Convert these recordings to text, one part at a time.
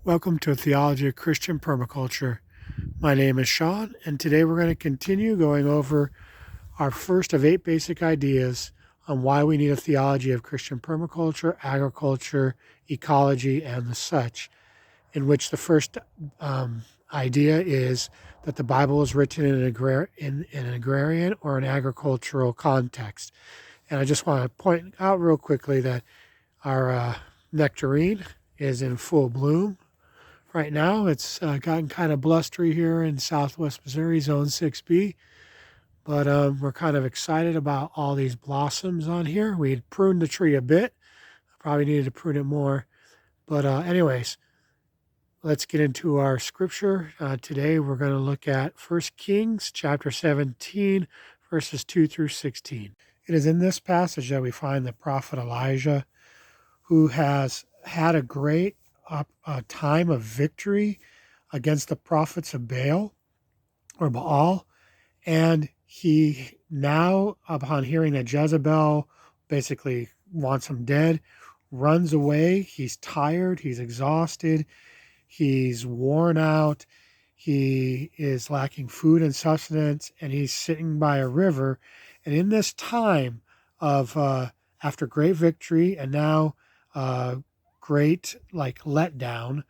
Welcome to Theology of Christian Permaculture. My name is Sean, and today we're going to continue going over our first of 8 basic ideas on why we need a theology of Christian permaculture, agriculture, ecology, and the such, in which the first idea is that the Bible is written in an agrarian or an agricultural context. And I just want to point out real quickly that our nectarine is in full bloom. Right now, it's gotten kind of blustery here in southwest Missouri, Zone 6B, but we're kind of excited about all these blossoms on here. We had pruned the tree a bit, probably needed to prune it more. But anyways, let's get into our scripture. Today, we're going to look at 1 Kings chapter 17, verses 2 through 16. It is in this passage that we find the prophet Elijah, who has had a great time of victory against the prophets of Baal or Baal. And he now, upon hearing that Jezebel basically wants him dead, runs away. He's tired. He's exhausted. He's worn out. He is lacking food and sustenance, and he's sitting by a river. And in this time of, after great victory and now great letdown,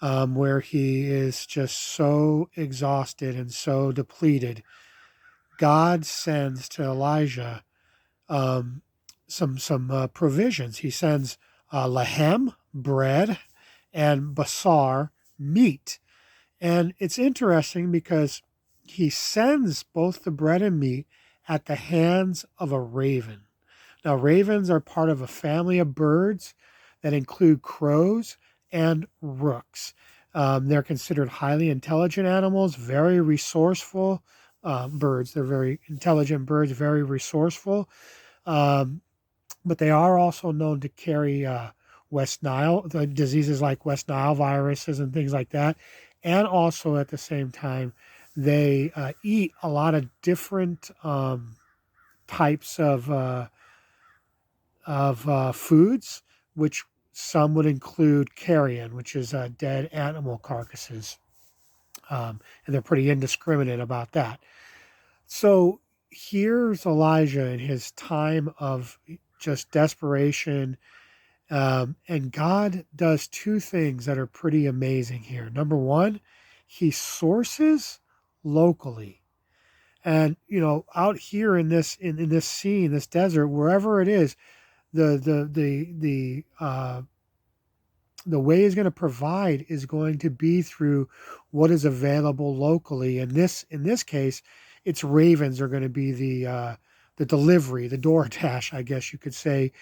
where he is just so exhausted and so depleted, God sends to Elijah some provisions. He sends lahem, bread, and basar, meat. And it's interesting because he sends both the bread and meat at the hands of a raven. Now, ravens are part of a family of birds that include crows and rooks. They're considered highly intelligent animals, very resourceful birds. They're very intelligent birds, very resourceful. But they are also known to carry West Nile, the diseases like West Nile viruses and things like that. And also at the same time, they eat a lot of different types of foods, which some would include carrion, which is dead animal carcasses. And they're pretty indiscriminate about that. So here's Elijah in his time of just desperation. And God does two things that are pretty amazing here. Number one, he sources locally. And, out here in this scene, this desert, wherever it is, the way he's going to provide is going to be through what is available locally. And in this case, it's ravens are going to be the delivery, the DoorDash, I guess you could say,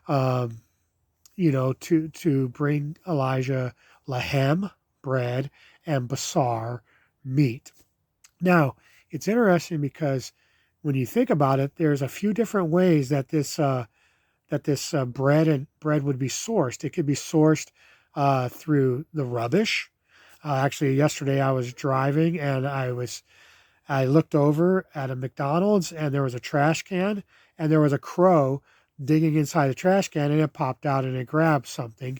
to bring Elijah lahem, bread, and basar, meat. Now, it's interesting because when you think about it, there's a few different ways that this bread would be sourced. It could be sourced through the rubbish. Actually, yesterday I was driving and I looked over at a McDonald's and there was a trash can and there was a crow digging inside the trash can, and it popped out and it grabbed something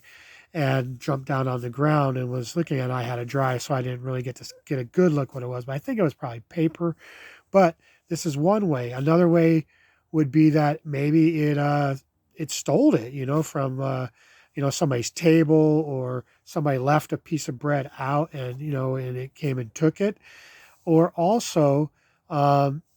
and jumped down on the ground and was looking at it. I had to drive, so I didn't really get to get a good look what it was, but I think it was probably paper. But this is one way. Another way would be that maybe it stole it, from somebody's table, or somebody left a piece of bread out and it came and took it. Or also,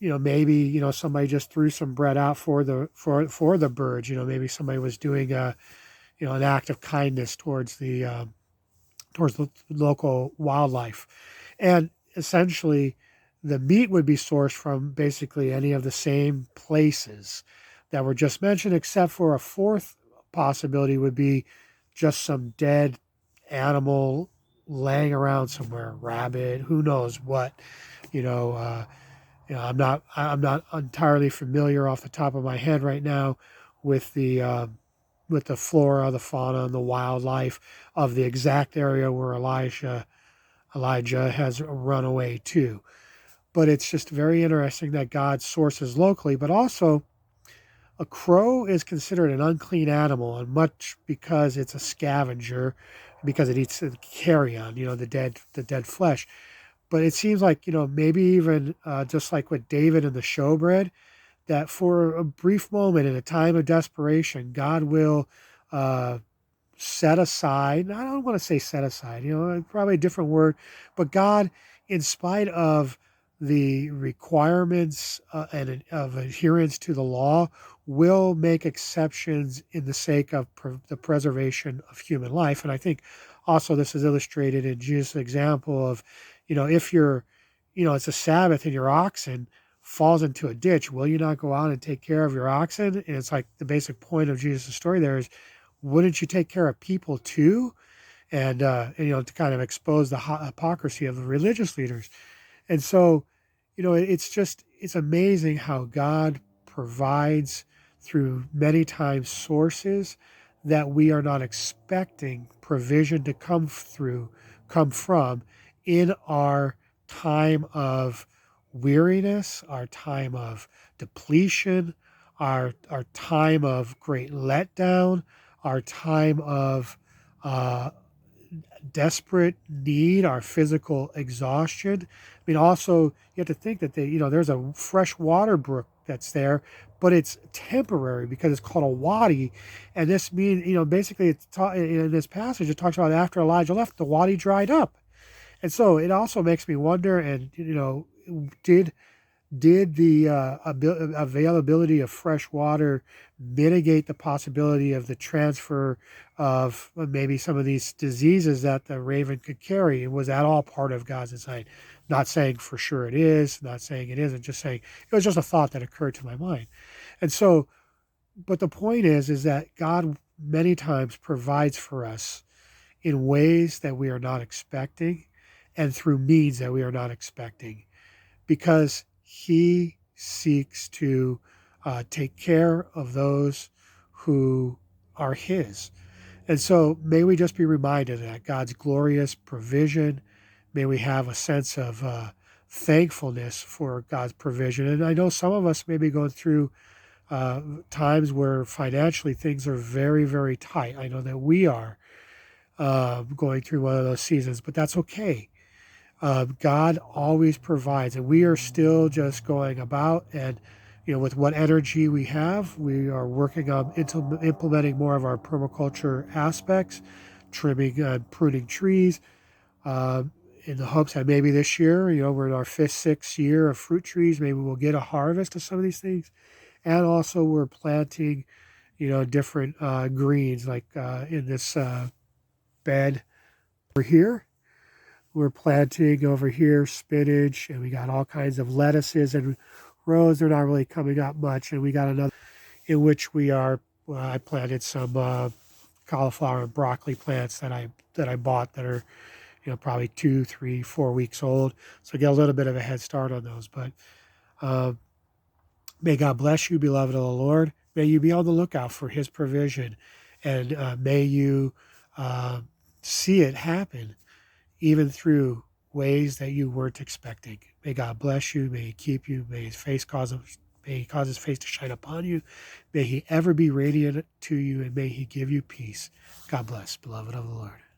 maybe somebody just threw some bread out for the birds. Maybe somebody was doing an act of kindness towards the local wildlife. And essentially, the meat would be sourced from basically any of the same places that were just mentioned, except for a fourth possibility would be just some dead animal laying around somewhere, rabbit, who knows what. I'm not entirely familiar off the top of my head right now with the flora, the fauna, and the wildlife of the exact area where Elijah has run away to. But it's just very interesting that God sources locally, but also a crow is considered an unclean animal, and much because it's a scavenger, because it eats the carrion, the dead flesh. But it seems like, maybe even just like with David and the showbread, that for a brief moment in a time of desperation, God will uh, set aside. I don't want to say set aside, probably a different word, but God, in spite of the requirements and of adherence to the law, will make exceptions in the sake of the preservation of human life. And I think also this is illustrated in Jesus' example of, if it's a Sabbath and your oxen falls into a ditch, will you not go out and take care of your oxen? And it's like the basic point of Jesus' story there is, wouldn't you take care of people too? And to kind of expose the hypocrisy of the religious leaders. And so, it's amazing how God provides through many times sources that we are not expecting provision to come from in our time of weariness, our time of depletion, our time of great letdown, our time of uh, desperate need, our physical exhaustion. I mean, also, you have to think that there's a fresh water brook that's there, but it's temporary because it's called a wadi. And this means, basically, in this passage, it talks about after Elijah left, the wadi dried up. And so it also makes me wonder, and, did the availability of fresh water mitigate the possibility of the transfer of maybe some of these diseases that the raven could carry? And was that all part of God's design? Not saying for sure it is, not saying it isn't, just saying it was just a thought that occurred to my mind. And so, but the point is that God many times provides for us in ways that we are not expecting and through means that we are not expecting, because he seeks to take care of those who are his. And so may we just be reminded of that God's glorious provision. May we have a sense of thankfulness for God's provision. And I know some of us may be going through times where financially things are very, very tight. I know that we are going through one of those seasons, but that's okay. God always provides, and we are still just going about, and with what energy we have, we are working on implementing more of our permaculture aspects, trimming and pruning trees, uh, in the hopes that maybe this year, we're in our 5th, 6th year of fruit trees, maybe we'll get a harvest of some of these things. And also we're planting, different greens, like in this bed over here. We're planting over here spinach, and we got all kinds of lettuces and rows. They're not really coming up much. And we got another in which I planted some cauliflower and broccoli plants that I bought that are, probably 2, 3, 4 weeks old. So get a little bit of a head start on those. But may God bless you, beloved of the Lord. May you be on the lookout for his provision, and may you see it happen even through ways that you weren't expecting. May God bless you. May he keep you. May he cause his face to shine upon you. May he ever be radiant to you, and may he give you peace. God bless, beloved of the Lord.